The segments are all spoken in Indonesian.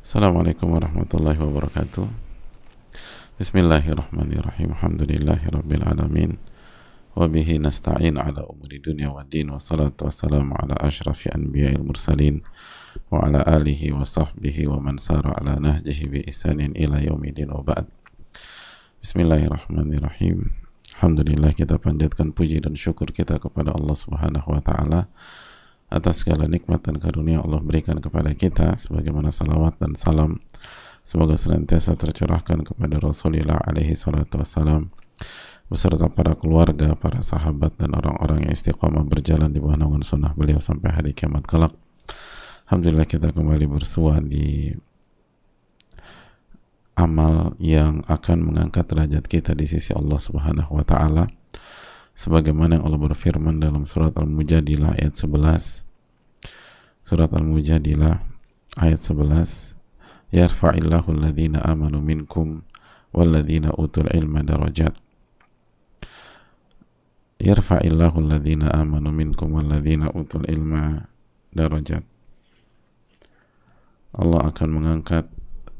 Assalamualaikum warahmatullahi wabarakatuh. Bismillahirrahmanirrahim. Alhamdulillahi rabbil alamin. Wa bihi nasta'in ala umuri dunya wa din. Wa salatu wassalamu ala ashrafi anbiya'il mursalin. Wa ala alihi wa sahbihi wa man sara ala nahjihi bi ihsanin ila yaumidin wa ba'd. Bismillahirrahmanirrahim. Alhamdulillah, kita panjatkan puji dan syukur kita kepada Allah Subhanahu wa ta'ala atas segala nikmat dan karunia Allah berikan kepada kita, sebagaimana salawat dan salam semoga senantiasa tercurahkan kepada Rasulullah alaihi salatu wassalam beserta para keluarga, para sahabat dan orang-orang yang istiqamah berjalan di bawah naungan sunnah beliau sampai hari kiamat kelak. Alhamdulillah, kita kembali bersua di amal yang akan mengangkat derajat kita di sisi Allah Subhanahu wa ta'ala, sebagaimana yang Allah berfirman dalam surat Al-Mujadilah ayat 11. Surat Al-Mujadilah ayat 11, yarfa'illahu alladhina amanu minkum walladhina utul ilma darajat. Yarfa'illahu alladhina amanu minkum walladhina utul ilma darajat. Allah akan mengangkat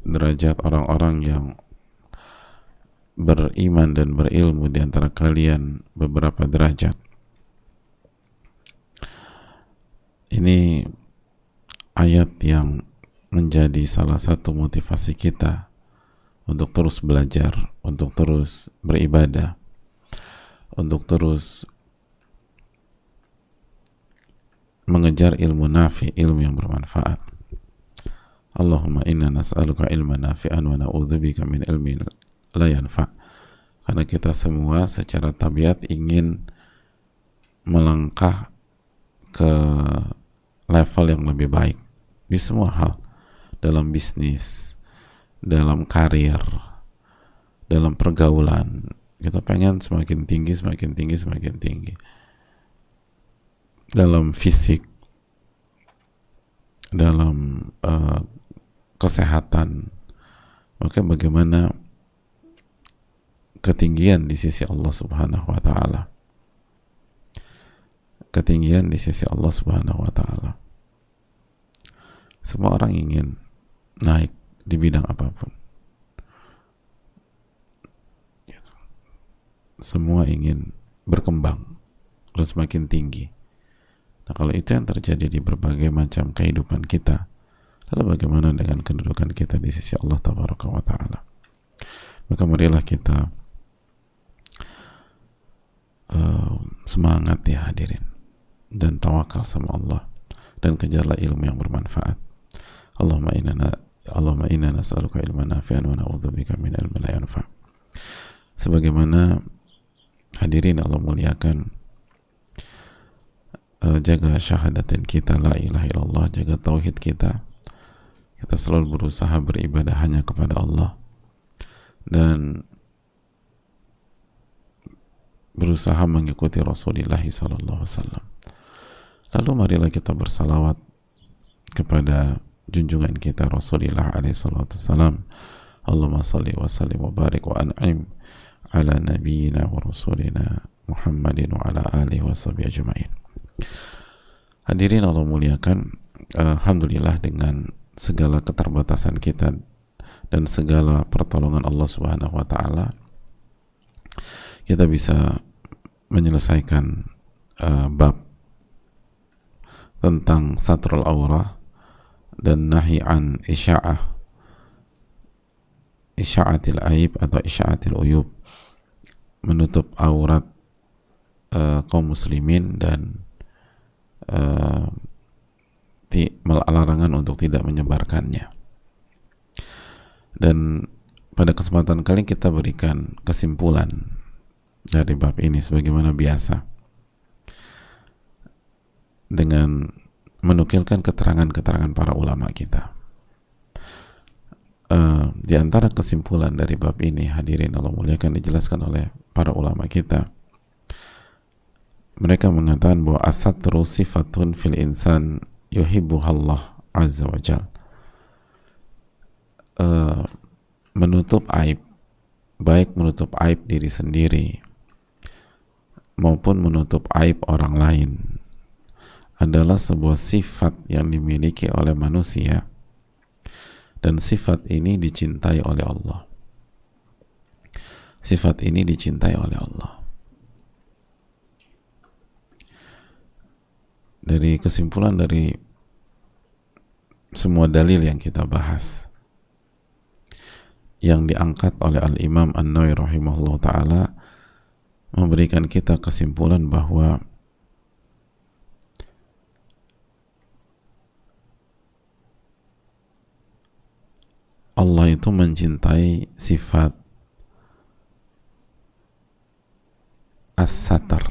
derajat orang-orang yang beriman dan berilmu di antara kalian beberapa derajat. Ini ayat yang menjadi salah satu motivasi kita untuk terus belajar, untuk terus beribadah, untuk terus mengejar ilmu nafi, ilmu yang bermanfaat. Allahumma inna nas'aluka ilman nafi'an wa na'udzubika min ilmin la yanfa'. Karena kita semua secara tabiat ingin melangkah ke level yang lebih baik di semua hal, dalam bisnis, dalam karir, dalam pergaulan. Kita pengen semakin tinggi, semakin tinggi, semakin tinggi. Dalam fisik, dalam kesehatan. Maka bagaimana ketinggian di sisi Allah Subhanahu wa ta'ala? Ketinggian di sisi Allah Subhanahu wa ta'ala. Semua orang ingin naik di bidang apapun. Semua ingin berkembang dan semakin tinggi. Nah, kalau itu yang terjadi di berbagai macam kehidupan kita, lalu bagaimana dengan kedudukan kita di sisi Allah Tabaraka wa ta'ala? Maka marilah kita semangat ya hadirin, dan tawakal sama Allah, dan kejarlah ilmu yang bermanfaat. Allahumma inna nas'aluka ilman nafi'an wa na'udzubika min ilmin la yanfa'. Sebagaimana hadirin Allah muliakan, jaga syahadatin kita, la ilaha illallah, jaga tauhid kita. Kita selalu berusaha beribadah hanya kepada Allah dan berusaha mengikuti Rasulullah SAW. Lalu marilah kita bersalawat kepada junjungan kita Rasulullah SAW. Allahumma salli wa sallim wa barik wa an'im ala nabiyyina wa rasulina Muhammadin wa ala alihi wa sahbihi ajma'in. Hadirin Allah muliakan, alhamdulillah dengan segala keterbatasan kita dan segala pertolongan Allah Subhanahu wa ta'ala, kita bisa menyelesaikan bab tentang satrul aurah dan nahi an isya'atil aib atau isya'atil uyub, menutup aurat kaum muslimin dan larangan untuk tidak menyebarkannya. Dan pada kesempatan kali kita berikan kesimpulan dari bab ini sebagaimana biasa, dengan menukilkan keterangan-keterangan para ulama kita. Di antara kesimpulan dari bab ini, hadirin Allah muliakan, dijelaskan oleh para ulama kita. Mereka mengatakan bahwa as-satru sifatun fil insan yuhibbuhallah azza wa jal. Menutup aib, baik menutup aib diri sendiri maupun menutup aib orang lain, adalah sebuah sifat yang dimiliki oleh manusia dan sifat ini dicintai oleh Allah. Sifat ini dicintai oleh Allah. Dari kesimpulan dari semua dalil yang kita bahas, yang diangkat oleh Al-Imam An-Nawawi rahimahullah ta'ala, memberikan kita kesimpulan bahwa Allah itu mencintai sifat as-satar,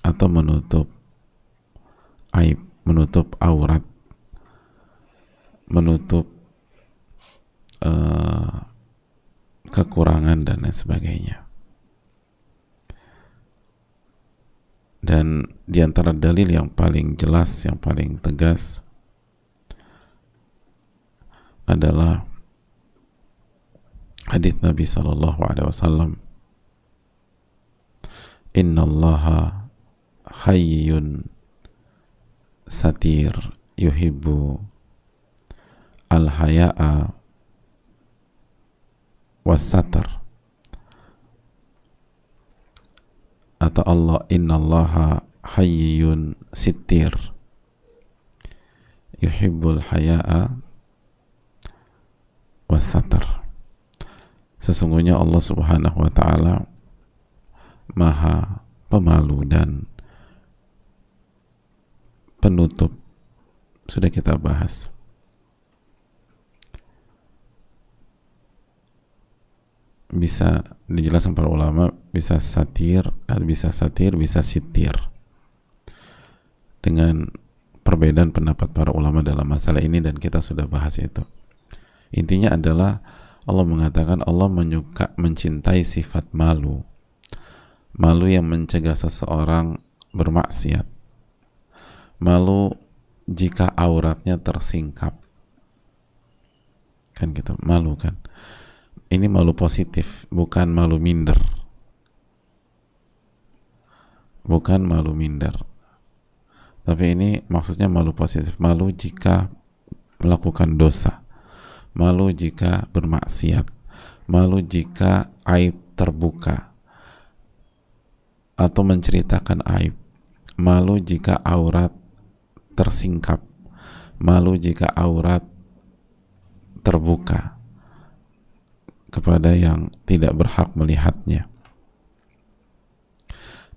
atau menutup aib, menutup aurat, menutup kekurangan dan lain sebagainya. Dan di antara dalil yang paling jelas, yang paling tegas adalah hadits Nabi sallallahu alaihi wasallam, innallaha hayyun satir yuhibbu al-haya'a was-satar. Atau Allah, innallaha hayyun sitir yuhibbul haya'a was-satar. Sesungguhnya Allah subhanahu wa ta'ala maha pemalu dan penutup. Sudah kita bahas. Bisa dijelaskan para ulama, bisa satir, bisa sitir. Dengan perbedaan pendapat para ulama dalam masalah ini, dan kita sudah bahas itu. Intinya adalah Allah mengatakan Allah mencintai sifat malu. Malu yang mencegah seseorang bermaksiat. Malu jika auratnya tersingkap. Kan gitu, malu kan. Ini malu positif, bukan malu minder. Bukan malu minder. Tapi ini maksudnya malu positif. Malu jika melakukan dosa. Malu jika bermaksiat. Malu jika aib terbuka atau menceritakan aib. Malu jika aurat tersingkap. Malu jika aurat terbuka kepada yang tidak berhak melihatnya.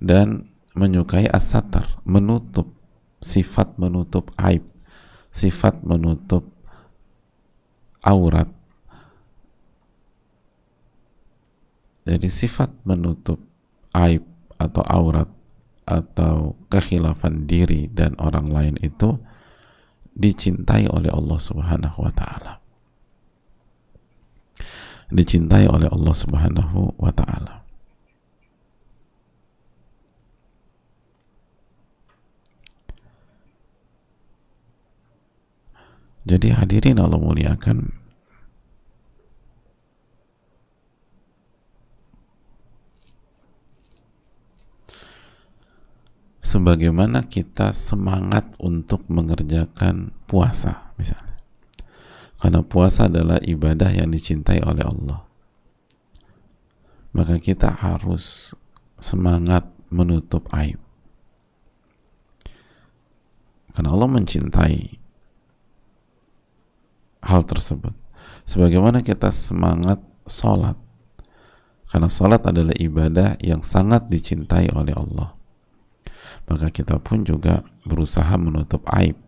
Dan menyukai as-satar, menutup, sifat menutup aib, sifat menutup aurat. Jadi sifat menutup aib atau aurat atau kekhilafan diri dan orang lain itu dicintai oleh Allah subhanahu wa ta'ala. Dicintai oleh Allah subhanahu wa ta'ala. Jadi hadirin Allah muliakan, sebagaimana kita semangat untuk mengerjakan puasa misalnya, karena puasa adalah ibadah yang dicintai oleh Allah, maka kita harus semangat menutup aib, karena Allah mencintai hal tersebut. Sebagaimana kita semangat sholat, karena sholat adalah ibadah yang sangat dicintai oleh Allah, maka kita pun juga berusaha menutup aib,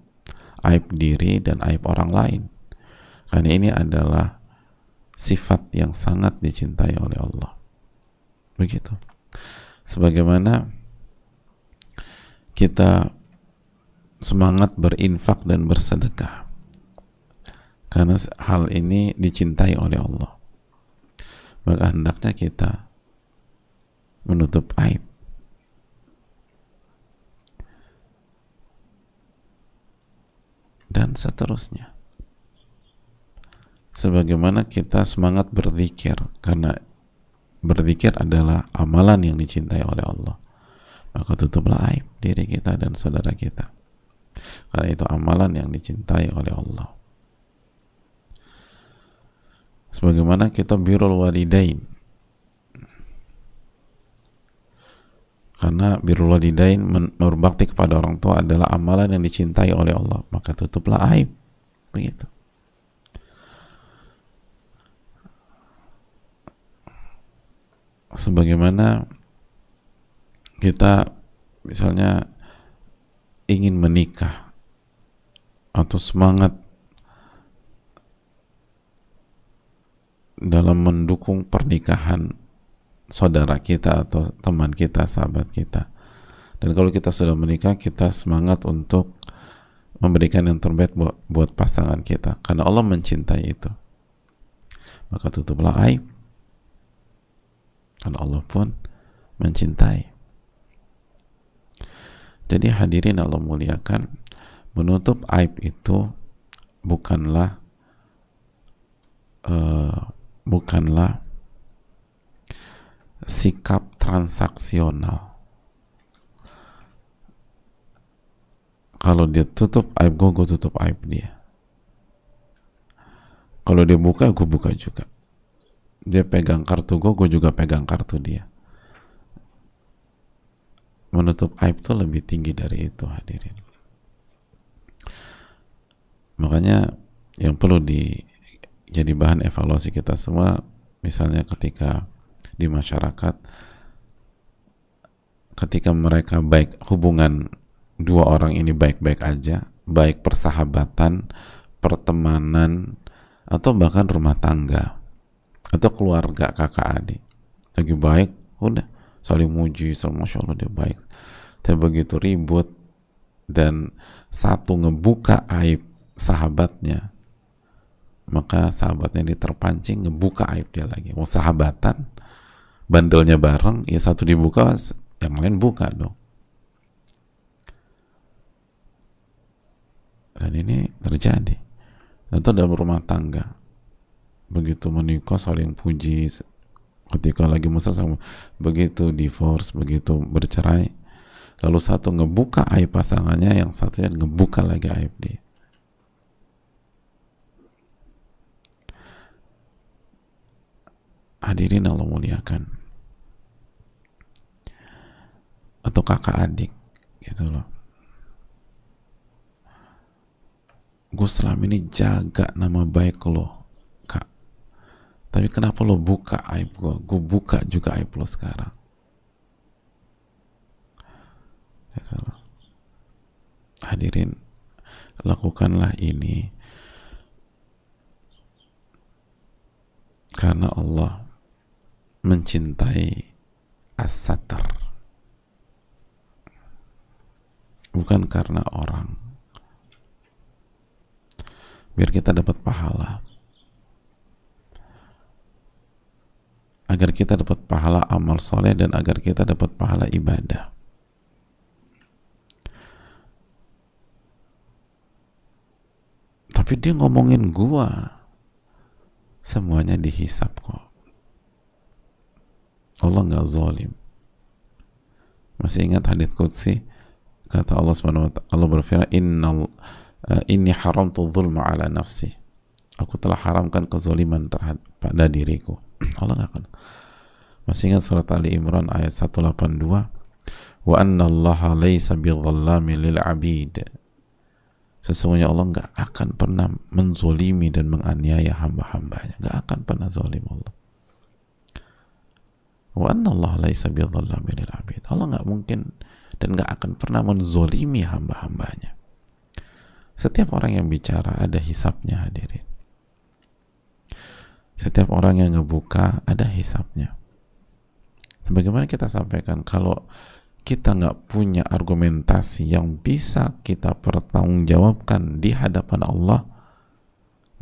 aib diri dan aib orang lain, karena ini adalah sifat yang sangat dicintai oleh Allah. Begitu. Sebagaimana kita semangat berinfak dan bersedekah, karena hal ini dicintai oleh Allah, maka hendaknya kita menutup aib. Dan seterusnya. Sebagaimana kita semangat berzikir, karena berzikir adalah amalan yang dicintai oleh Allah, maka tutuplah aib diri kita dan saudara kita, karena itu amalan yang dicintai oleh Allah. Sebagaimana kita birrul walidain, karena birrul walidain, berbakti kepada orang tua adalah amalan yang dicintai oleh Allah, maka tutuplah aib. Begitu. Sebagaimana kita misalnya ingin menikah atau semangat dalam mendukung pernikahan saudara kita atau teman kita, sahabat kita, dan kalau kita sudah menikah, kita semangat untuk memberikan yang terbaik buat pasangan kita karena Allah mencintai itu, maka tutuplah aib karena Allah pun mencintai. Jadi hadirin Allah muliakan, menutup aib itu bukanlah sikap transaksional. Kalau dia tutup aib gue tutup aib dia. Kalau dia buka, gue buka juga. Dia pegang kartu gue juga pegang kartu dia. Menutup aib itu lebih tinggi dari itu, hadirin. Makanya yang perlu jadi bahan evaluasi kita semua, misalnya ketika di masyarakat, ketika mereka baik, hubungan dua orang ini baik-baik aja, baik persahabatan, pertemanan, atau bahkan rumah tangga atau keluarga kakak adik lagi baik, udah saling muji, masya Allah dia baik. Tapi begitu ribut dan satu ngebuka aib sahabatnya, maka sahabatnya ini terpancing ngebuka aib dia lagi. Mau sahabatan, bandelnya bareng, ya satu dibuka, yang lain buka dong. Dan ini terjadi. Atau dalam rumah tangga, begitu menikah saling puji, ketika lagi mesra sama, begitu divorce, begitu bercerai, lalu satu ngebuka aib pasangannya, yang satunya ngebuka lagi aib dia. Hadirin Allah muliakan. Atau kakak adik gitu loh, gue selama ini jaga nama baik lo kak, tapi kenapa lo buka aib gue buka juga aib lo sekarang gitu loh. Hadirin, lakukanlah ini karena Allah mencintai as-satar, bukan karena orang, biar kita dapat pahala, agar kita dapat pahala amal soleh dan agar kita dapat pahala ibadah. Tapi dia ngomongin gua, semuanya dihisap kok. Allah nggak zalim. Masih ingat hadits qudsi, kata Allah Subhanahu wa ta'ala, Allah berfirman, inni haramtu dzulma ala nafsi, aku telah haramkan kezaliman pada diriku. Allah nggak akan. Masih ingat surat Ali Imran ayat 182, wa anna allaha laysa bidzallami lil abid, sesungguhnya Allah nggak akan pernah menzolimi dan menganiaya hamba-hambanya, nggak akan pernah zalim Allah. Wa anna allaha laysa bidzallami lil abid, Allah nggak mungkin dan nggak akan pernah menzolimi hamba-hambanya. Setiap orang yang bicara ada hisapnya, hadirin. Setiap orang yang ngebuka ada hisapnya. Sebagaimana kita sampaikan, kalau kita nggak punya argumentasi yang bisa kita pertanggungjawabkan di hadapan Allah,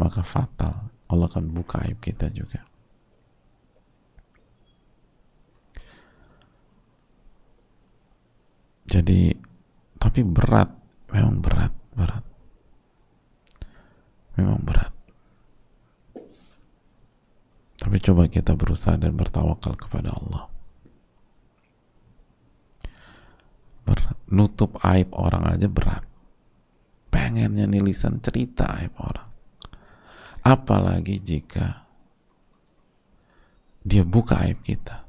maka fatal, Allah akan buka aib kita juga. Jadi, tapi berat, memang berat. Memang berat. Tapi coba kita berusaha dan bertawakal kepada Allah. Berat. Nutup aib orang aja berat. Pengennya nih lisan cerita aib orang. Apalagi jika dia buka aib kita.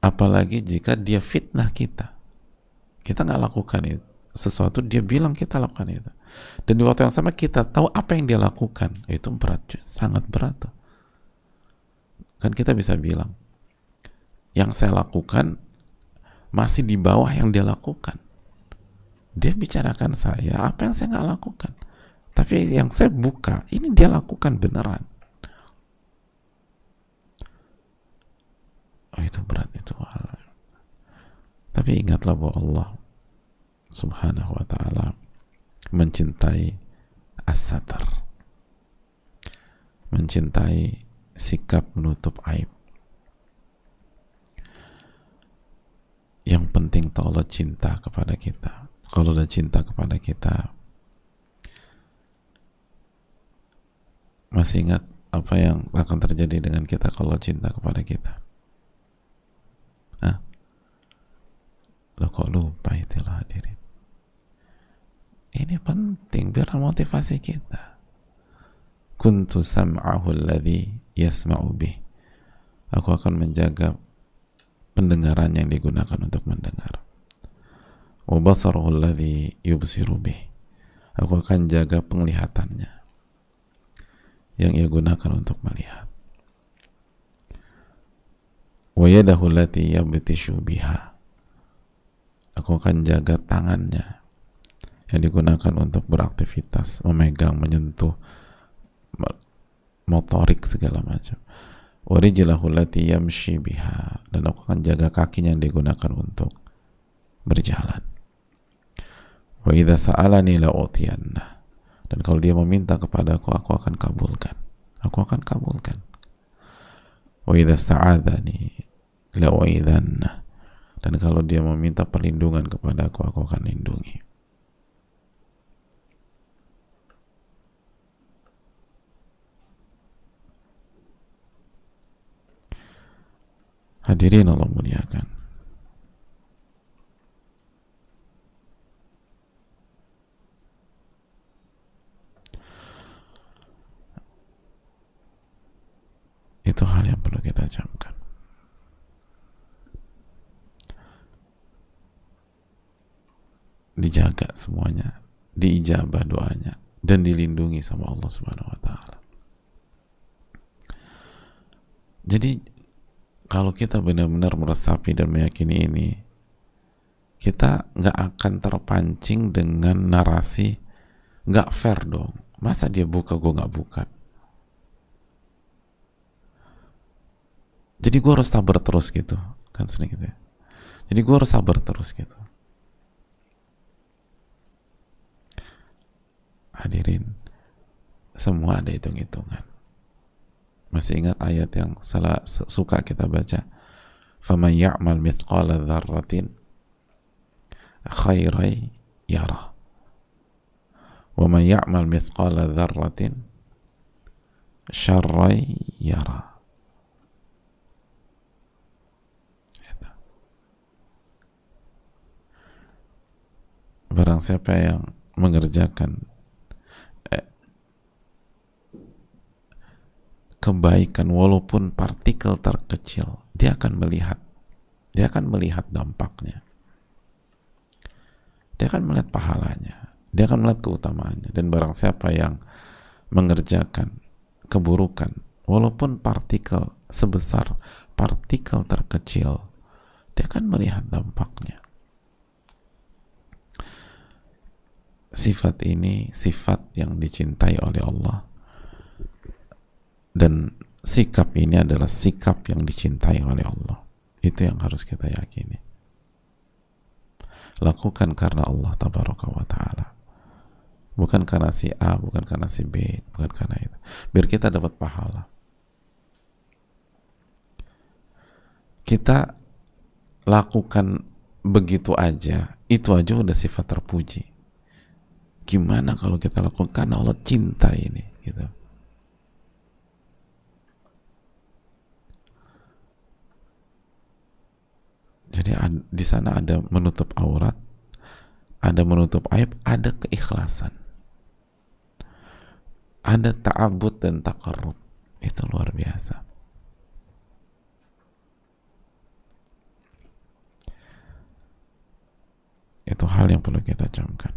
Apalagi jika dia fitnah kita, kita nggak lakukan itu sesuatu, dia bilang kita lakukan itu, dan di waktu yang sama kita tahu apa yang dia lakukan, itu berat, sangat berat tuh. Kan kita bisa bilang yang saya lakukan masih di bawah yang dia lakukan. Dia bicarakan saya apa yang saya nggak lakukan, tapi yang saya buka ini dia lakukan beneran. Oh, itu berat itu. Tapi ingatlah bahwa Allah Subhanahu wa ta'ala mencintai as-satar, mencintai sikap menutup aib. Yang penting tahu Allah cinta kepada kita. Kalau Allah cinta kepada kita, masih ingat apa yang akan terjadi dengan kita kalau Allah cinta kepada kita? Hah? Lo kok lupa itu lah hadirin? Ini penting biar motivasi kita. Kuntu sam'ahu alladhi yasma'u bih. Aku akan menjaga pendengaran yang digunakan untuk mendengar. Wa basaruhu alladhi yubsiru bih. Aku akan jaga penglihatannya yang ia gunakan untuk melihat. Wa yadahu allati yabtishu biha. Aku akan jaga tangannya yang digunakan untuk beraktivitas, memegang, menyentuh, motorik segala macam. Wa rijlahu allati yamshi biha. Dan aku akan jaga kakinya yang digunakan untuk berjalan. Wa idza sa'alani la'utiyanna. Dan kalau dia meminta kepadaku, aku akan kabulkan. Aku akan kabulkan. Wa idza sta'adzani la'u'idzanna. Dan kalau dia meminta perlindungan kepadaku, aku akan lindungi. Hadirin Allah muliakan. Itu hal yang perlu kita camkan. Dijaga semuanya, diijabah doanya, dan dilindungi sama Allah Subhanahu wa ta'ala. Jadi kalau kita benar-benar meresapi dan meyakini ini, kita nggak akan terpancing dengan narasi nggak fair dong. Masa dia buka, gue nggak buka? Jadi gue harus sabar terus gitu, kan sering gitu ya. Jadi gue harus sabar terus gitu. Hadirin, semua ada hitung-hitungan. Masih ingat ayat yang suka kita baca? Faman ya'mal mithqala dzarratin khairan yarah. Wa man ya'mal mithqala dzarratin syarran yarah. Barang siapa yang mengerjakan kebaikan walaupun partikel terkecil, dia akan melihat dampaknya, dia akan melihat pahalanya, dia akan melihat keutamaannya. Dan barang siapa yang mengerjakan keburukan walaupun partikel sebesar partikel terkecil, dia akan melihat dampaknya. Sifat ini sifat yang dicintai oleh Allah, dan sikap ini adalah sikap yang dicintai oleh Allah. Itu yang harus kita yakini. Lakukan karena Allah tabaraka wa ta'ala, bukan karena si A, bukan karena si B, bukan karena itu, biar kita dapat pahala. Kita lakukan begitu aja, itu aja udah sifat terpuji. Gimana kalau kita lakukan karena Allah cinta ini gitu. Jadi di sana ada menutup aurat, ada menutup aib, ada keikhlasan, ada ta'abud dan taqarrub. Itu luar biasa. Itu hal yang perlu kita camkan.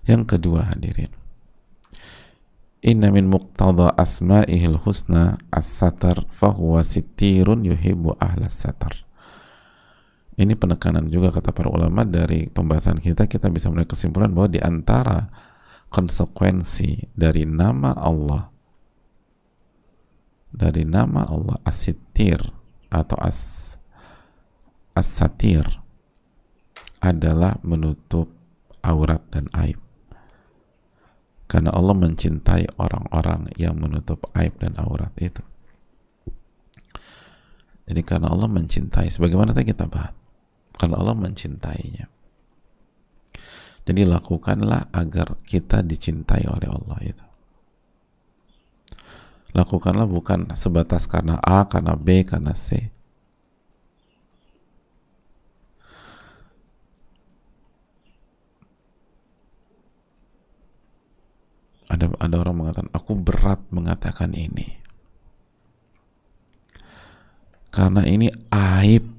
Yang kedua, hadirin, inna min muqtada asma'ihil husna as-satar fahuwa sittirun yuhibbu ahlas satar. Ini penekanan juga kata para ulama. Dari pembahasan kita bisa menarik kesimpulan bahwa di antara konsekuensi dari nama Allah as-sittir atau as-satir adalah menutup aurat dan aib. Karena Allah mencintai orang-orang yang menutup aib dan aurat itu. Jadi karena Allah mencintai, sebagaimana tadi kita bahas, karena Allah mencintainya. Jadi lakukanlah agar kita dicintai oleh Allah itu. Lakukanlah bukan sebatas karena A, karena B, karena C. Ada orang mengatakan, aku berat mengatakan ini karena ini aib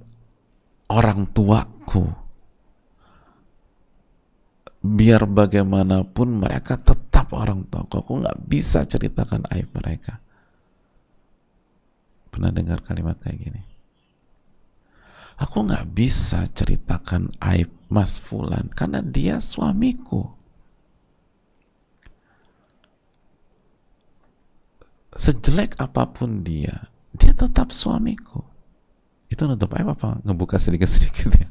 orang tuaku. Biar bagaimanapun mereka tetap orang tuaku. Aku nggak bisa ceritakan aib mereka. Pernah dengar kalimat kayak gini? Aku nggak bisa ceritakan aib Mas Fulan karena dia suamiku. Sejelek apapun dia tetap suamiku. Itu nutup aib apa? Ngebuka sedikit-sedikit ya.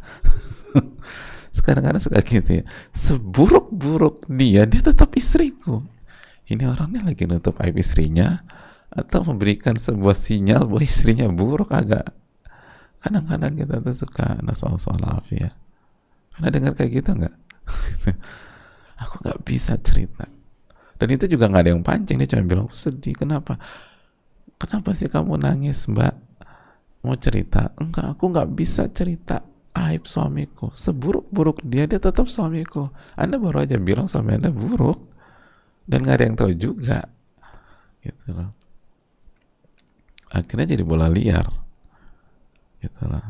Kadang-kadang suka gitu ya. Seburuk-buruk dia tetap istriku. Ini orangnya lagi nutup aib istrinya atau memberikan sebuah sinyal bahwa istrinya buruk? Agak kadang-kadang kita tuh suka nasallallahu ya. Pernah dengar kayak gitu nggak? Aku nggak bisa cerita. Dan itu juga nggak ada yang pancing. Dia cuma bilang, aku sedih. Kenapa sih kamu nangis, Mbak? Mau cerita? Enggak, aku nggak bisa cerita aib suamiku. Seburuk-buruk dia tetap suamiku. Anda baru aja bilang suami Anda buruk dan nggak ada yang tahu juga, gitu loh. Akhirnya jadi bola liar, gitu loh.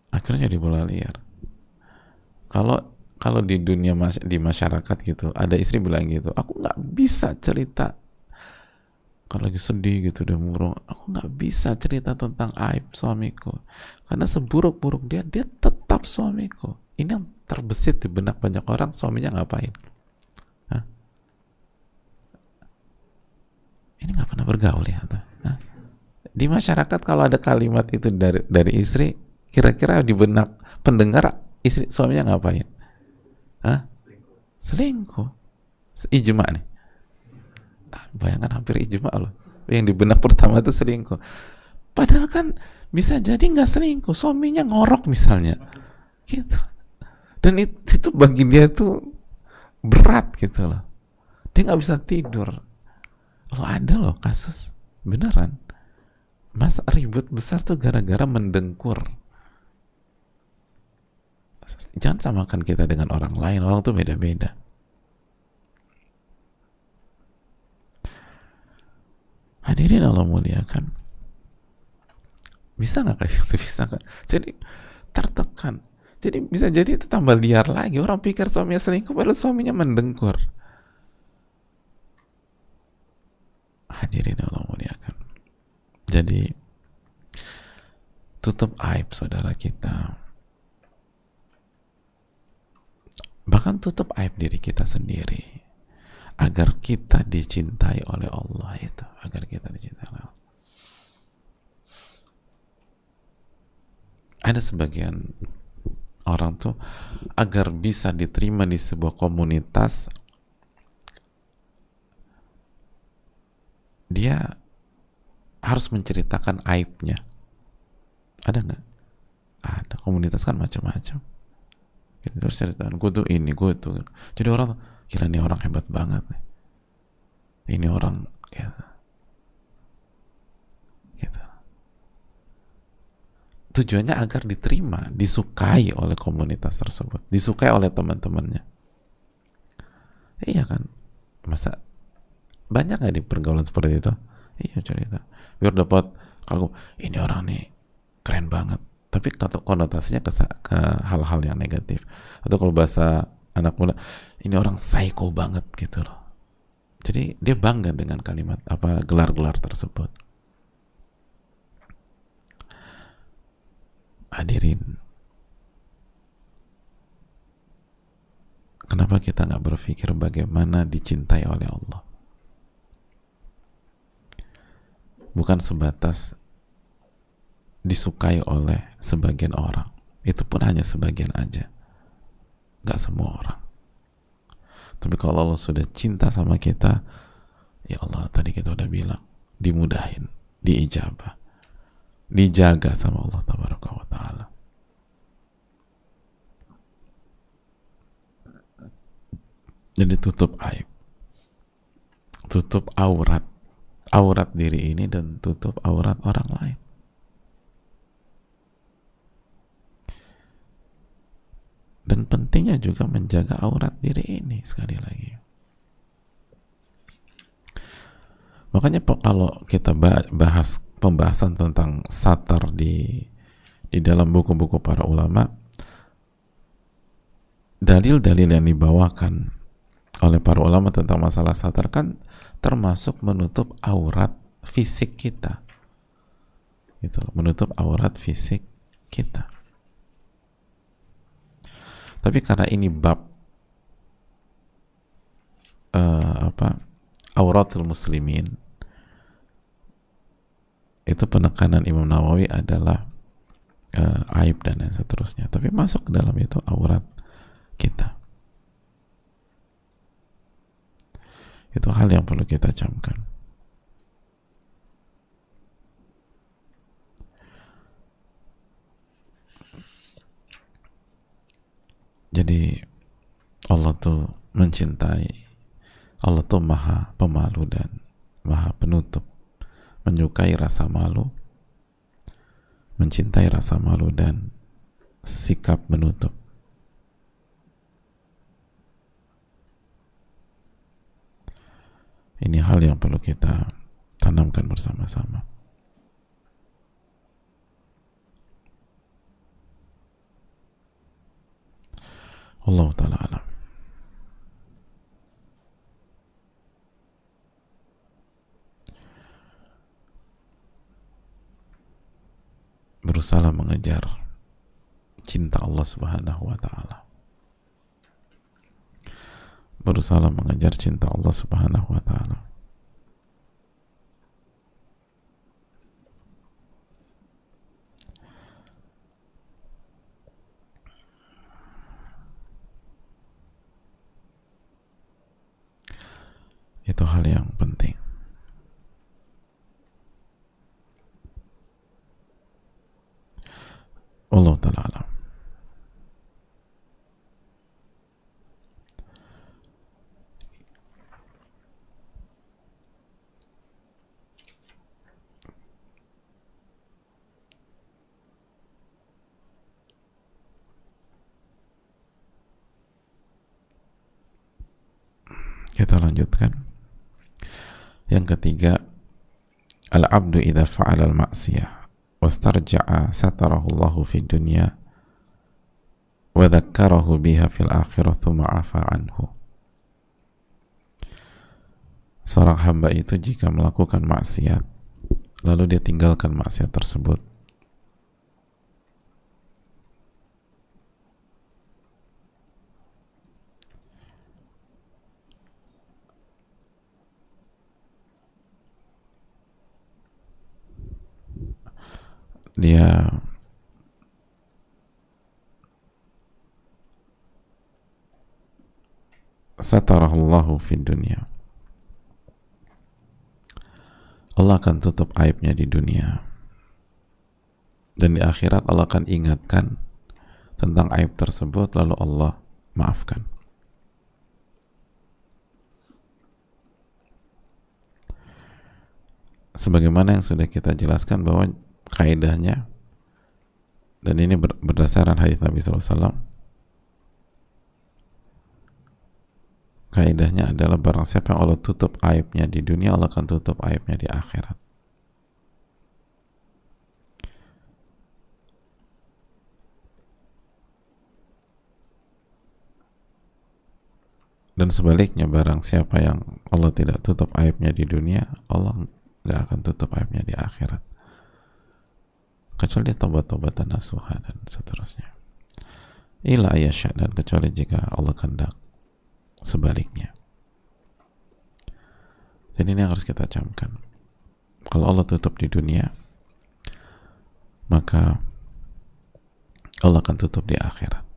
Akhirnya jadi bola liar. Kalau di dunia di masyarakat gitu, ada istri bilang gitu, aku nggak bisa cerita kalau lagi sedih gitu, udah murung, aku nggak bisa cerita tentang aib suamiku karena seburuk-buruk dia tetap suamiku. Ini yang terbesit di benak banyak orang, suaminya ngapain? Hah? Ini nggak pernah bergaul ya? Hah? Di masyarakat kalau ada kalimat itu dari istri, kira-kira di benak pendengar istri suaminya ngapain? Hah? Selingkuh. Ijma nih. Bayangkan hampir ijma loh. Yang di benak pertama itu selingkuh. Padahal kan bisa jadi nggak selingkuh, suaminya ngorok misalnya, gitu. Dan itu bagi dia itu berat gitu loh. Dia nggak bisa tidur. Kalau ada loh kasus beneran, masa ribut besar tuh gara-gara mendengkur. Jangan samakan kita dengan orang lain. Orang tuh beda-beda. Hadirin Allah muliakan. Bisa nggak kayak gitu? Bisa nggak? Jadi tertekan. Jadi bisa jadi itu tambah liar lagi. Orang pikir suaminya selingkuh, padahal suaminya mendengkur. Hadirin Allah muliakan. Jadi tutup aib saudara kita. Bahkan tutup aib diri kita sendiri. Agar kita dicintai oleh Allah itu. Agar kita dicintai oleh Allah. Ada sebagian orang tuh agar bisa diterima di sebuah komunitas, dia harus menceritakan aibnya. Ada nggak? Ada. Komunitas kan macam-macam. Kita harus ceritakan, gue tuh ini, gue tuh. Jadi orang tuh, gila nih orang hebat banget nih. Ini orang gitu. Gitu. Tujuannya agar diterima, disukai oleh komunitas tersebut, disukai oleh teman-temannya. Iya kan, masa banyak nggak di pergaulan seperti itu? Iya cerita biar dapat, kalau ini orang nih keren banget, tapi konotasinya ke hal-hal yang negatif. Atau kalau bahasa anak muda, ini orang psycho banget gitu loh. Jadi dia bangga dengan kalimat apa, gelar-gelar tersebut. Hadirin, kenapa kita nggak berpikir bagaimana dicintai oleh Allah? Bukan sebatas disukai oleh sebagian orang, itu pun hanya sebagian aja, nggak semua orang. Tapi kalau Allah sudah cinta sama kita, ya Allah, tadi kita udah bilang, dimudahin, diijabah, dijaga sama Allah tabaraka wa ta'ala. Jadi tutup aib, tutup aurat diri ini, dan tutup aurat orang lain. Dan pentingnya juga menjaga aurat diri ini sekali lagi. Makanya kalau kita bahas pembahasan tentang satar di dalam buku-buku para ulama, dalil-dalil yang dibawakan oleh para ulama tentang masalah satar kan termasuk menutup aurat fisik kita, gitu, menutup aurat fisik kita. Tapi karena ini bab auratul muslimin, itu penekanan Imam Nawawi adalah aib dan yang seterusnya. Tapi masuk ke dalam itu aurat kita. Itu hal yang perlu kita camkan. Jadi Allah tuh mencintai, Allah tuh maha pemalu dan maha penutup, menyukai rasa malu, mencintai rasa malu dan sikap menutup. Ini hal yang perlu kita tanamkan bersama-sama. Allah Ta'ala alam. Berusaha mengejar cinta Allah Subhanahu wa Ta'ala. Berusaha mengejar cinta Allah Subhanahu wa Ta'ala. Itu hal yang penting. Allah Ta'ala alam. Kita lanjutkan. Yang ketiga, al-abdu idza fa'ala al-ma'siyah wastarja'a satarahu Allahu fi dunya wa dzakkarahu biha fil akhirah thumma 'afa anhu. Seorang hamba itu jika melakukan maksiat lalu dia tinggalkan maksiat tersebut, dia satarahullahu fid dunya, Allah akan tutup aibnya di dunia, dan di akhirat Allah akan ingatkan tentang aib tersebut lalu Allah maafkan. Sebagaimana yang sudah kita jelaskan bahwa kaidahnya, dan ini berdasarkan hadis Nabi SAW, kaidahnya adalah barang siapa yang Allah tutup aibnya di dunia, Allah akan tutup aibnya di akhirat. Dan sebaliknya, barang siapa yang Allah tidak tutup aibnya di dunia, Allah nggak akan tutup aibnya di akhirat, kecuali tobat-tobatan nasuha dan seterusnya. Ila yasha, dan kecuali jika Allah kehendak sebaliknya. Jadi ini harus kita camkan. Kalau Allah tutup di dunia, maka Allah akan tutup di akhirat.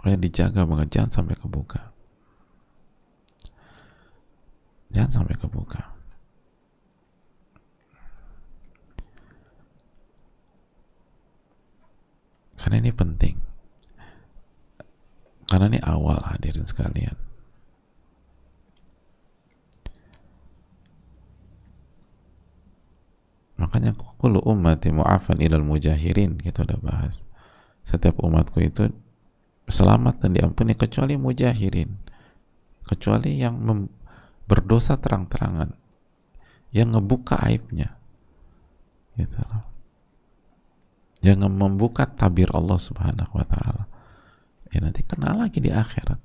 Makanya dijaga banget, jangan sampai kebuka. Jangan sampai kebuka. Karena ini penting. Karena ini awal, hadirin sekalian. Makanya kullu ummati mu'afan ilal mujahirin, kita udah bahas. Setiap umatku itu selamat dan diampuni kecuali mujahirin, kecuali yang berdosa terang-terangan, yang ngebuka aibnya, gitu loh. Jangan membuka tabir Allah Subhanahu wa ta'ala, ya nanti kena lagi di akhirat.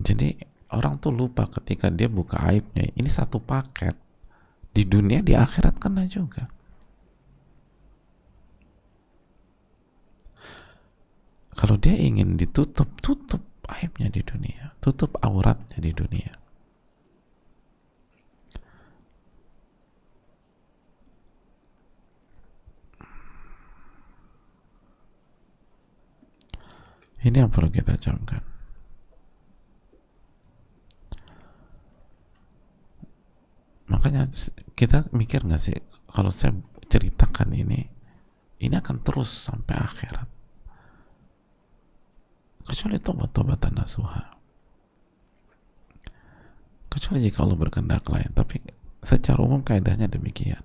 Jadi orang tuh lupa ketika dia buka aibnya, ini satu paket, di dunia di akhirat kena juga. Kalau dia ingin ditutup, tutup aibnya di dunia, tutup auratnya di dunia. Ini yang perlu kita camkan. Makanya kita mikir nggak sih, kalau saya ceritakan ini akan terus sampai akhirat, kecuali tobat-tobatan nasuha, kecuali jika Allah berkehendak lain. Tapi secara umum kaidahnya demikian.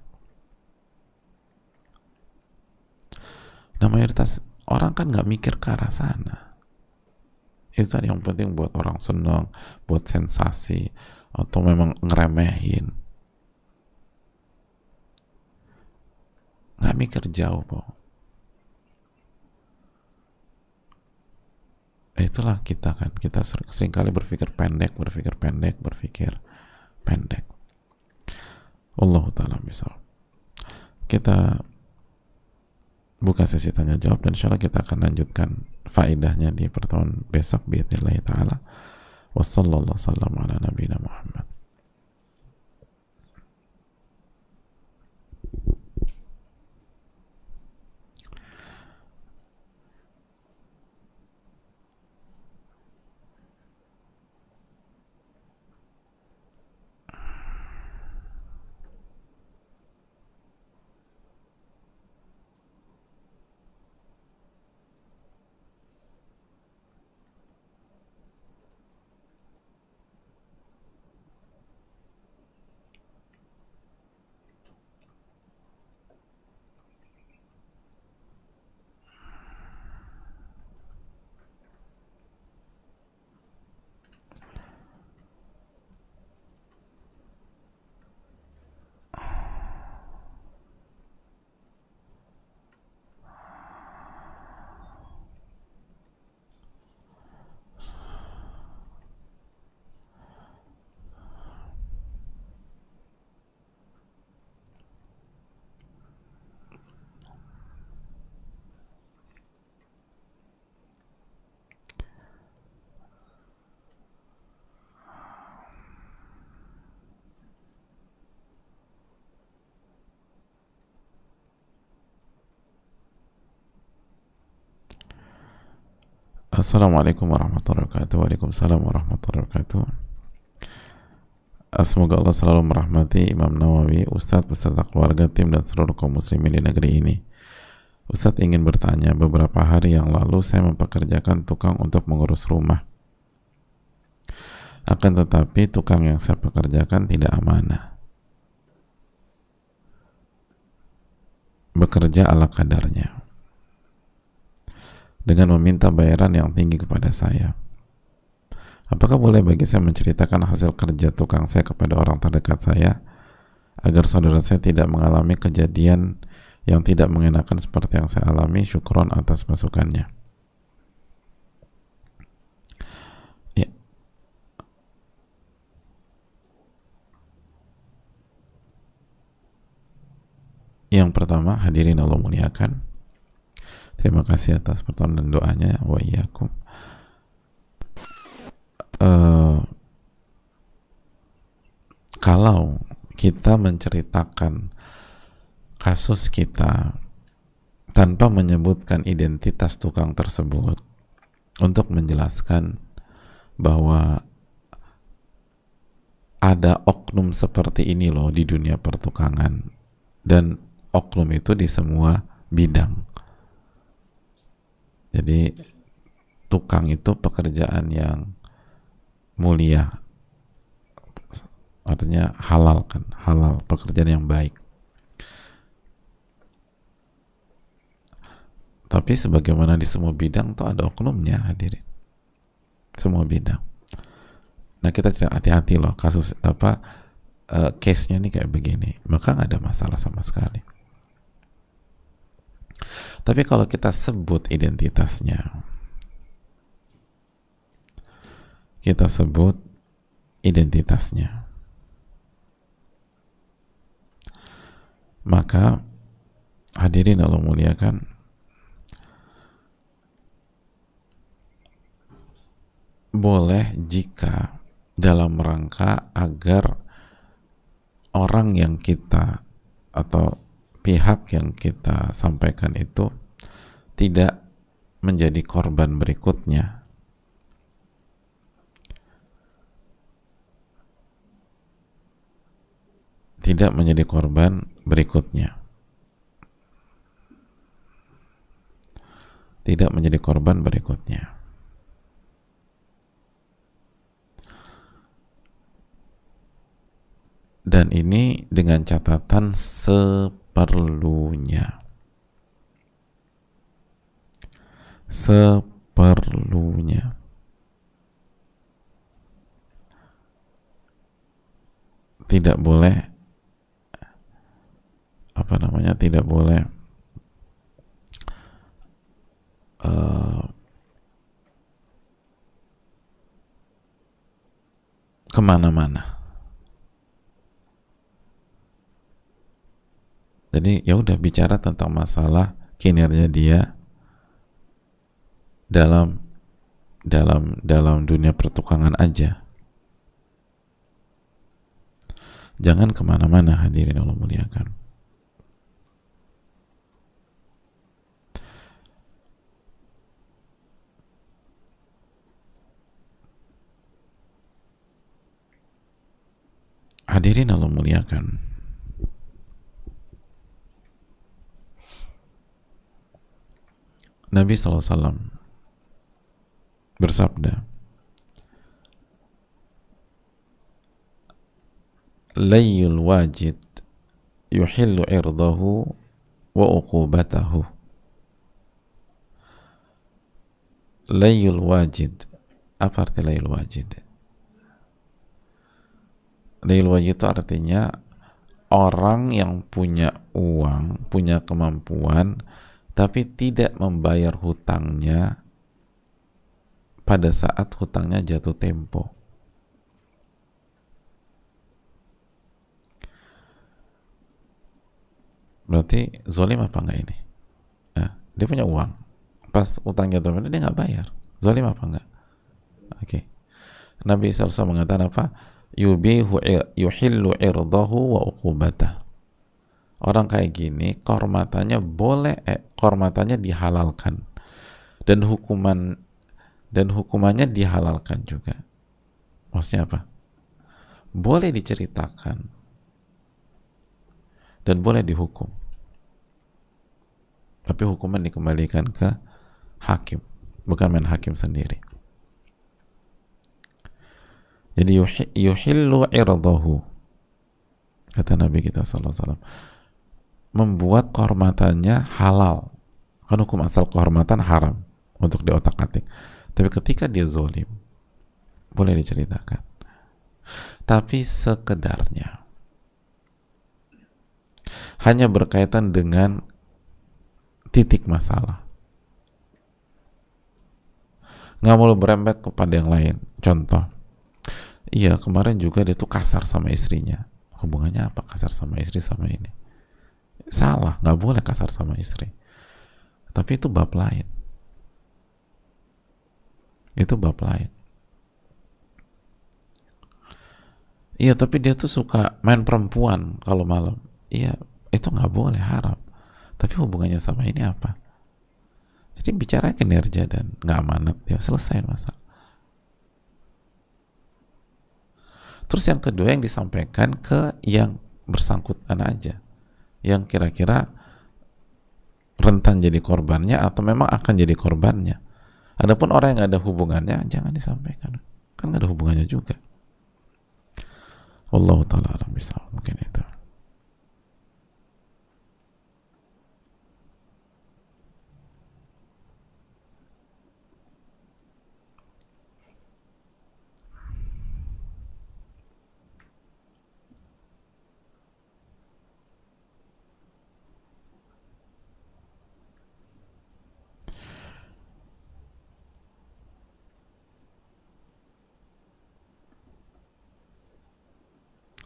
Nah, mayoritas orang kan nggak mikir ke arah sana. Itu tadi yang penting buat orang senang, buat sensasi, atau memang ngeremehin. Nggak mikir jauh, Bo. Itulah kita kan, kita seringkali berpikir pendek. Allah ta'ala misal. Kita buka sesi tanya jawab, dan insyaAllah kita akan lanjutkan faedahnya di pertemuan besok biidznillah ta'ala. Wassallallahu sallam ala nabiyina Muhammad. Assalamualaikum warahmatullahi wabarakatuh. Waalaikumsalam warahmatullahi wabarakatuh. Semoga Allah selalu merahmati Imam Nawawi, Ustadz beserta keluarga, tim, dan seluruh kaum muslimin di negeri ini. Ustadz ingin bertanya, beberapa hari yang lalu saya mempekerjakan tukang untuk mengurus rumah. Akan tetapi tukang yang saya pekerjakan tidak amanah. bekerja ala kadarnya dengan meminta bayaran yang tinggi kepada saya. Apakah boleh bagi saya menceritakan hasil kerja tukang saya kepada orang terdekat saya agar saudara saya tidak mengalami kejadian yang tidak mengenakan seperti yang saya alami? Syukron atas masukannya. Ya. Yang pertama, hadirin Allah muliakan, terima kasih atas pertolongan dan doanya, wa iyyakum. Kalau kita menceritakan kasus kita tanpa menyebutkan identitas tukang tersebut untuk menjelaskan bahwa ada oknum seperti ini loh di dunia pertukangan, dan oknum itu di semua bidang. Jadi tukang itu pekerjaan yang mulia, artinya halal kan, halal, pekerjaan yang baik. Tapi sebagaimana di semua bidang tuh ada oknumnya, hadirin. Semua bidang. Nah, kita tidak hati-hati loh kasus case-nya nih kayak begini, maka nggak ada masalah sama sekali. Tapi kalau kita sebut identitasnya, maka hadirin Allah muliakan, boleh jika dalam rangka agar orang yang kita atau pihak yang kita sampaikan itu tidak menjadi korban berikutnya. Tidak menjadi korban berikutnya. Tidak menjadi korban berikutnya. Dan ini dengan catatan seperlunya. Seperlunya. Tidak boleh tidak boleh kemana-mana. Jadi ya udah, bicara tentang masalah kinerja dia dalam dunia pertukangan aja. Jangan kemana-mana, hadirin Allah muliakan. Hadirin Allah muliakan. Nabi SAW bersabda, layyul wajid yuhillu irdahu wa uqubatahu. Layyul wajid, apa arti layyul wajid? Layyul wajid itu artinya orang yang punya uang, punya kemampuan, tapi tidak membayar hutangnya pada saat hutangnya jatuh tempo. Berarti zalim apa enggak ini? Nah, dia punya uang, pas hutang jatuh tempo dia nggak bayar. Zalim apa enggak? Oke. Nabi SAW mengatakan apa? Yuhillu irdahu wa uqubatah. Orang kayak gini kehormatannya kehormatannya dihalalkan, dan hukumannya dihalalkan juga. Maksudnya apa? Boleh diceritakan dan boleh dihukum, tapi hukuman dikembalikan ke hakim, bukan main hakim sendiri. Jadi yuhillu irdahu, kata Nabi kita sallallahu alaihi wasallam, membuat kehormatannya halal. Kan hukum asal kehormatan haram untuk diotak-atik. Tapi ketika dia zolim, boleh diceritakan. Tapi sekedarnya. Hanya berkaitan dengan titik masalah. Nggak mau berembet kepada yang lain. Contoh, iya kemarin juga dia tuh kasar sama istrinya. Hubungannya apa kasar sama istri sama ini? Salah, nggak boleh kasar sama istri. Tapi itu bab lain. Itu bab lain. Iya, tapi dia tuh suka main perempuan kalau malam. Iya, itu nggak boleh, haram. Tapi hubungannya sama ini apa? Jadi bicara kinerja dan nggak amanat, ya selesai masalah. Terus yang kedua yang disampaikan ke yang bersangkutan aja, yang kira-kira rentan jadi korbannya atau memang akan jadi korbannya. Adapun orang yang nggak ada hubungannya jangan disampaikan, kan nggak ada hubungannya juga. Wallahu ta'ala alam bisawab. Mungkin itu.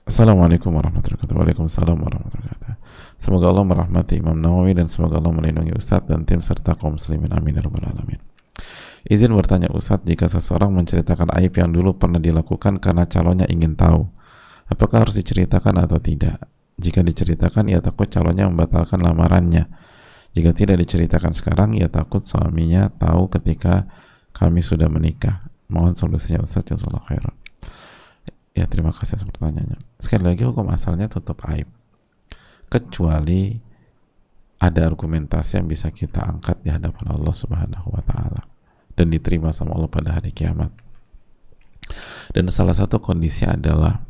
Assalamualaikum warahmatullahi wabarakatuh. Waalaikumsalam warahmatullahi wabarakatuh. Semoga Allah merahmati Imam Nawawi dan semoga Allah melindungi Ustadz dan tim serta kaum muslimin. Amin ya rabbal alamin. Izin bertanya Ustadz, jika seseorang menceritakan aib yang dulu pernah dilakukan karena calonnya ingin tahu, apakah harus diceritakan atau tidak? Jika diceritakan, ia takut calonnya membatalkan lamarannya. Jika tidak diceritakan sekarang, ia takut suaminya tahu ketika kami sudah menikah. Mohon solusinya Ustadz, jazakallahu khairan. Ya, terima kasih atas pertanyaannya. Sekali lagi, hukum asalnya tutup aib, kecuali ada argumentasi yang bisa kita angkat di hadapan Allah Subhanahu wa Ta'ala dan diterima sama Allah pada hari kiamat. Dan salah satu kondisi adalah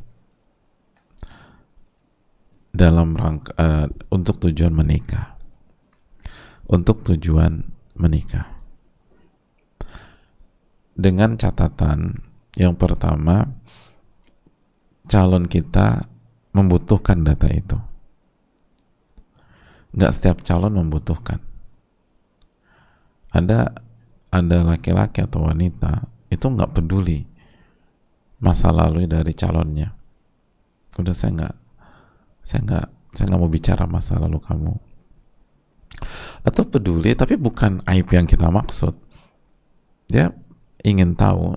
dalam rangka untuk tujuan menikah. Untuk tujuan menikah. Dengan catatan yang pertama, calon kita membutuhkan data itu. Nggak setiap calon membutuhkan. Ada laki-laki atau wanita itu nggak peduli masa lalu dari calonnya. Udah saya nggak mau bicara masa lalu kamu. Atau peduli tapi bukan aib yang kita maksud. Dia ingin tahu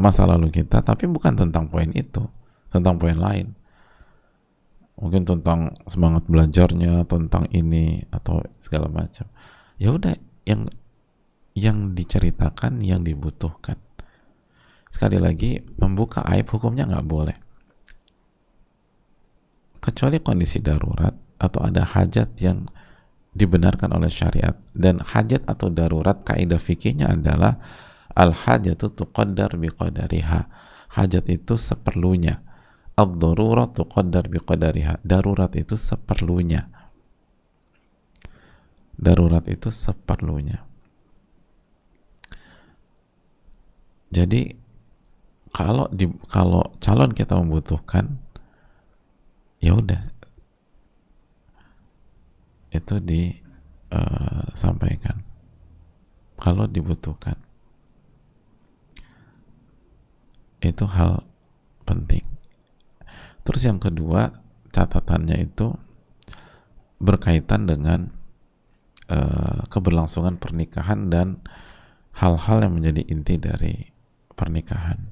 masa lalu kita, tapi bukan tentang poin itu, tentang poin lain. Mungkin tentang semangat belajarnya, tentang ini atau segala macam. Ya udah, yang diceritakan yang dibutuhkan. Sekali lagi, membuka aib hukumnya nggak boleh, kecuali kondisi darurat atau ada hajat yang dibenarkan oleh syariat. Dan hajat atau darurat kaidah fikihnya adalah al-hajatu tuqaddar biqadariha. Hajat itu seperlunya. Ad-darurat tuqaddar biqadariha. Darurat itu seperlunya. Darurat itu seperlunya. Jadi kalau calon kita membutuhkan, ya udah, itu disampaikan. Kalau dibutuhkan, itu hal penting. Terus yang kedua, catatannya itu berkaitan dengan keberlangsungan pernikahan dan hal-hal yang menjadi inti dari pernikahan.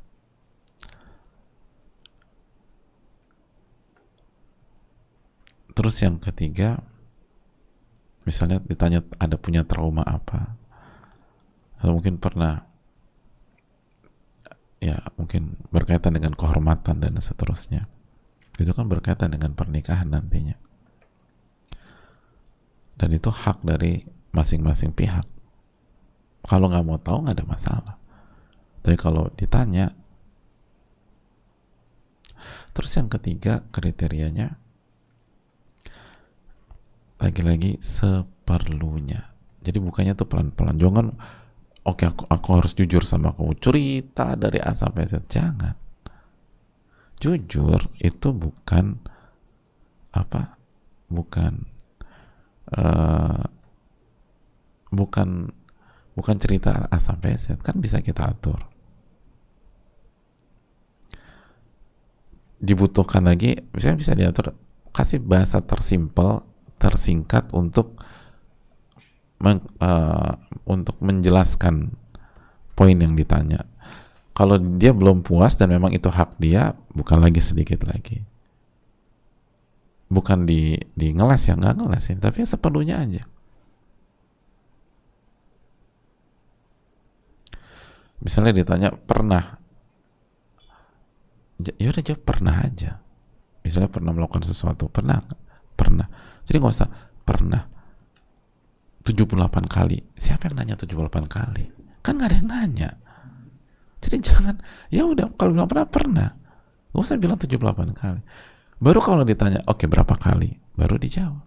Terus yang ketiga, misalnya ditanya ada punya trauma apa, atau mungkin pernah, ya mungkin berkaitan dengan kehormatan dan seterusnya. Itu kan berkaitan dengan pernikahan nantinya. Dan itu hak dari masing-masing pihak. Kalau nggak mau tahu nggak ada masalah. Tapi kalau ditanya, terus yang ketiga kriterianya lagi-lagi seperlunya. Jadi bukannya tuh pelan-pelan, jangan oke aku harus jujur sama kamu, cerita dari A sampai Z. Jangan. Jujur itu bukan apa, bukan uh, bukan bukan cerita A sampai Z, kan bisa kita atur. Dibutuhkan lagi, misalnya bisa diatur, kasih bahasa tersimpel, tersingkat untuk menjelaskan poin yang ditanya. Kalau dia belum puas dan memang itu hak dia, bukan lagi sedikit lagi. Bukan di ngeles ya, nggak ngeles ya, tapi seperlunya aja. Misalnya ditanya pernah, ya udah jawab pernah aja. Misalnya pernah melakukan sesuatu, pernah. Jadi nggak usah pernah 78 kali. Siapa yang nanya 78 kali? Kan nggak ada yang nanya. Jadi jangan, ya udah kalau bilang pernah. Gak usah bilang 78 kali. Baru kalau ditanya, oke berapa kali? Baru dijawab.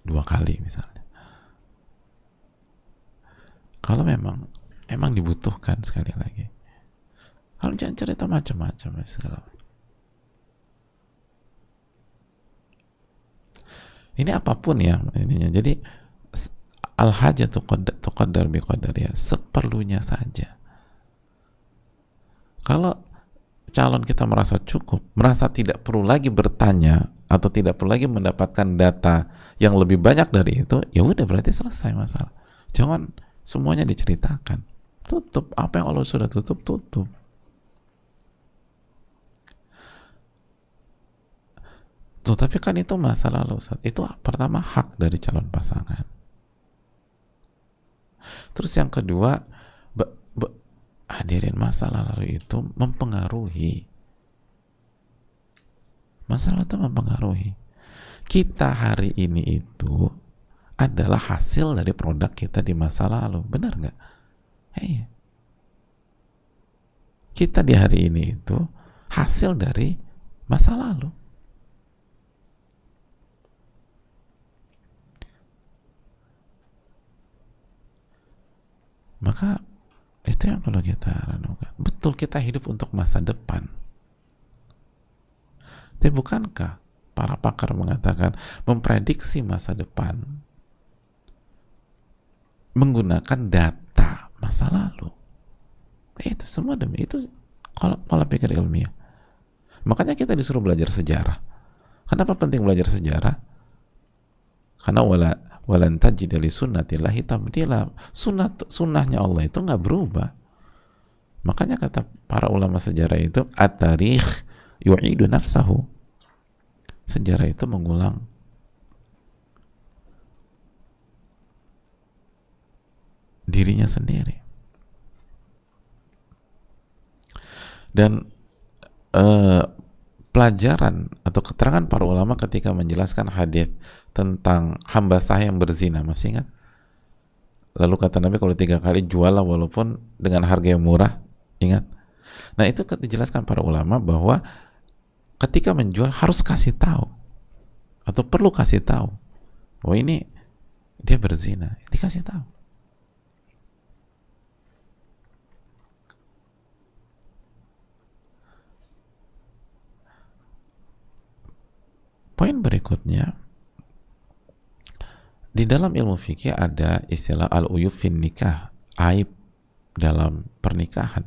2 kali misalnya. Kalau memang dibutuhkan, sekali lagi. Kalau jangan cerita macam-macam segala. Ini apapun ya ininya. Jadi al-hajatu tuqaddar biqadariha, seperlunya saja. Kalau calon kita merasa cukup, merasa tidak perlu lagi bertanya atau tidak perlu lagi mendapatkan data yang lebih banyak dari itu, ya udah berarti selesai masalah. Jangan semuanya diceritakan. Tutup apa yang Allah sudah tutup. Tuh, tapi kan itu masa lalu, Ustaz. Itu pertama hak dari calon pasangan. Terus yang kedua, hadirin, masa lalu itu mempengaruhi. Masa lalu itu mempengaruhi. Kita hari ini itu adalah hasil dari produk kita di masa lalu. Benar nggak? Hey. Kita di hari ini itu hasil dari masa lalu. Maka itu yang perlu kita renungkan. Betul, kita hidup untuk masa depan. Tapi bukankah para pakar mengatakan memprediksi masa depan menggunakan data masa lalu? Itu semua demi itu kalau pola pikir ilmiah. Makanya kita disuruh belajar sejarah. Kenapa penting belajar sejarah? Karena walan tajida li sunnatillahi tabdila. Sunnahnya Allah itu nggak berubah. Makanya kata para ulama sejarah itu at-tarikh yu'idu nafsahu. Sejarah itu mengulang dirinya sendiri. Dan pelajaran atau keterangan para ulama ketika menjelaskan hadis tentang hamba sah yang berzina, masih ingat? Lalu kata Nabi, kalau 3 kali jualah walaupun dengan harga yang murah, ingat? Nah itu dijelaskan para ulama bahwa ketika menjual harus kasih tahu atau perlu kasih tahu, oh ini dia berzina, dikasih tahu. Poin berikutnya, di dalam ilmu fikih ada istilah al-uyub fin nikah, aib dalam pernikahan.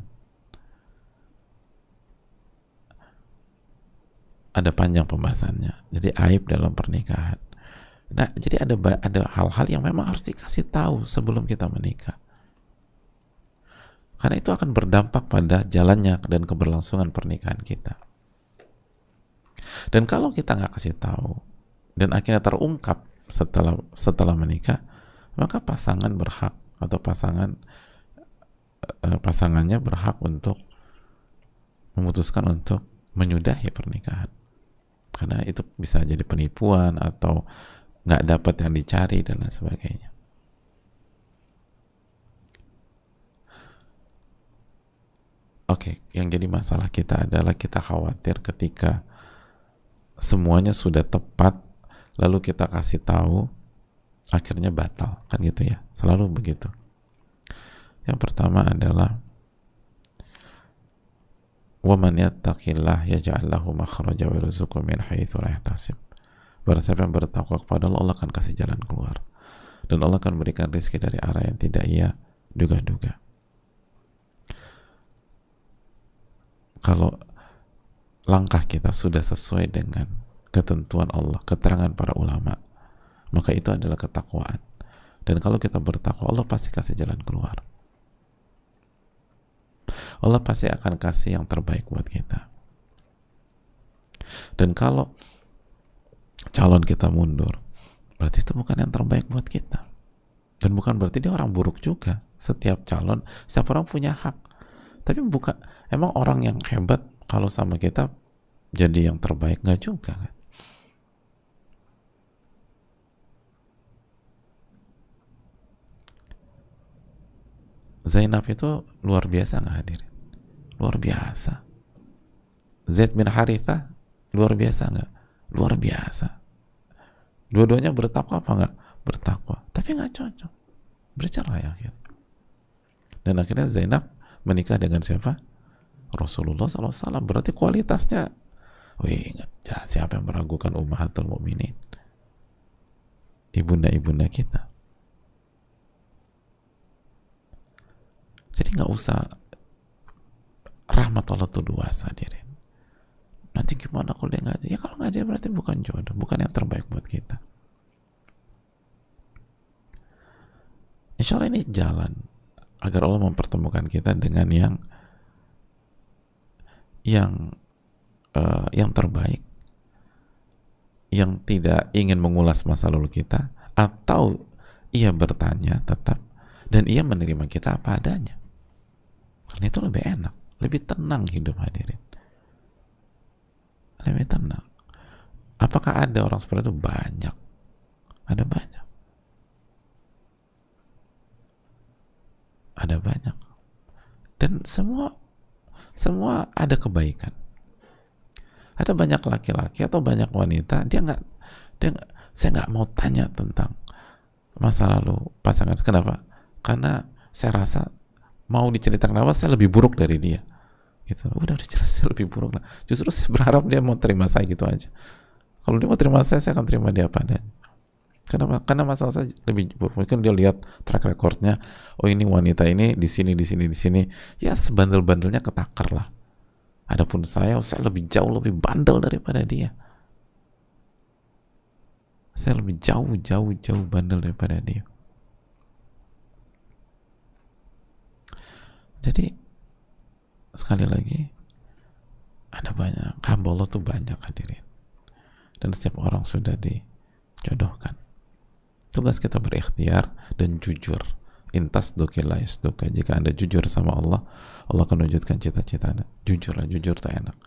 Ada panjang pembahasannya. Jadi aib dalam pernikahan. Nah, jadi ada hal-hal yang memang harus dikasih tahu sebelum kita menikah. Karena itu akan berdampak pada jalannya dan keberlangsungan pernikahan kita. Dan kalau kita nggak kasih tahu dan akhirnya terungkap setelah menikah, maka pasangan berhak atau pasangannya berhak untuk memutuskan untuk menyudahi pernikahan, karena itu bisa jadi penipuan atau nggak dapat yang dicari dan lain sebagainya. Oke, yang jadi masalah kita adalah kita khawatir ketika semuanya sudah tepat, lalu kita kasih tahu, akhirnya batal, kan gitu ya, selalu begitu. Yang pertama adalah وَمَنْ يَتَّقِ اللَّهَ يَجْعَلْ لَهُ مَخْرَجًا وَيَرْزُقْهُ مِنْ حَيْثُ لَا يَحْتَسِبُ. Barang siapa yang bertakwa kepada Allah, Allah akan kasih jalan keluar, dan Allah akan berikan rezeki dari arah yang tidak ia duga-duga. Kalau langkah kita sudah sesuai dengan ketentuan Allah, keterangan para ulama, maka itu adalah ketakwaan. Dan kalau kita bertakwa, Allah pasti kasih jalan keluar. Allah pasti akan kasih yang terbaik buat kita. Dan kalau calon kita mundur, berarti itu bukan yang terbaik buat kita. Dan bukan berarti dia orang buruk juga. Setiap calon, setiap orang punya hak. Tapi bukan, emang orang yang hebat kalau sama kita jadi yang terbaik? Nggak juga kan? Zainab itu luar biasa nggak hadirin? Luar biasa. Zaid bin Harithah luar biasa nggak? Luar biasa. Dua-duanya bertakwa apa nggak? Bertakwa. Tapi nggak cocok. Bercerai akhirnya. Dan akhirnya Zainab menikah dengan siapa? Rasulullah SAW. Berarti kualitasnya, wih, siapa yang meragukan Ummahatul Mukminin? Ibunda-ibunda kita. Jadi nggak usah rahmat Allah tuh luas, hadirin. Nanti gimana kalau dia ngaji? Ya kalau ngaji berarti bukan jodoh, bukan yang terbaik buat kita. Insya Allah ini jalan agar Allah mempertemukan kita dengan yang terbaik, yang tidak ingin mengulas masa lalu kita, atau ia bertanya tetap dan ia menerima kita apa adanya. Karena itu lebih enak, lebih tenang hidup, hadirin. Lebih tenang. Apakah ada orang seperti itu? Banyak. Ada banyak. Ada banyak. Dan semua ada kebaikan. Ada banyak laki-laki atau banyak wanita, saya nggak mau tanya tentang masa lalu pasangan. Kenapa? Karena saya rasa mau diceritakan apa, saya lebih buruk dari dia. Gitu. Udah jelas saya lebih buruk lah. Justru saya berharap dia mau terima saya gitu aja. Kalau dia mau terima saya akan terima dia padanya. Kenapa? Karena masalah saya lebih buruk. Mungkin dia lihat track recordnya, oh ini wanita ini di sini. Ya sebandel-bandelnya ketakar lah. Adapun saya jauh lebih bandel daripada dia. Saya lebih jauh bandel daripada dia. Jadi sekali lagi, ada banyak hamba Allah tuh banyak, hadirin. Dan setiap orang sudah dijodohkan. Tugas kita berikhtiar dan jujur. Intas dukillah isduka. Jika Anda jujur sama Allah, Allah akan wujudkan cita-cita Anda. Jujurlah, jujur tak enak.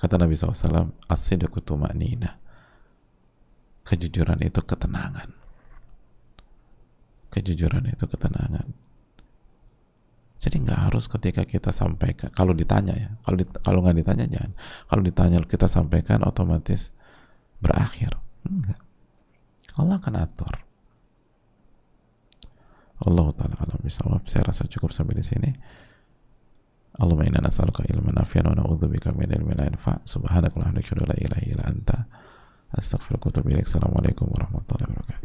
Kata Nabi SAW, as-sidqu tuma'ninah. Kejujuran itu ketenangan. Kejujuran itu ketenangan. Jadi nggak harus ketika kita sampaikan, kalau ditanya ya, kalau nggak ditanya jangan. Kalau ditanya kita sampaikan otomatis berakhir. Enggak. Allah akan atur. Allah ta'ala alam bisawab. Saya rasa cukup sampai di sini. Allahumma inna nas'aluka ilman nafi'an wa na'udzubika min ilmin la yanfa'. Subhanakallahumma wa bihamdika la ilaha illa anta astaghfiruka wa atubu ilaik. Assalamualaikum warahmatullahi wabarakatuh.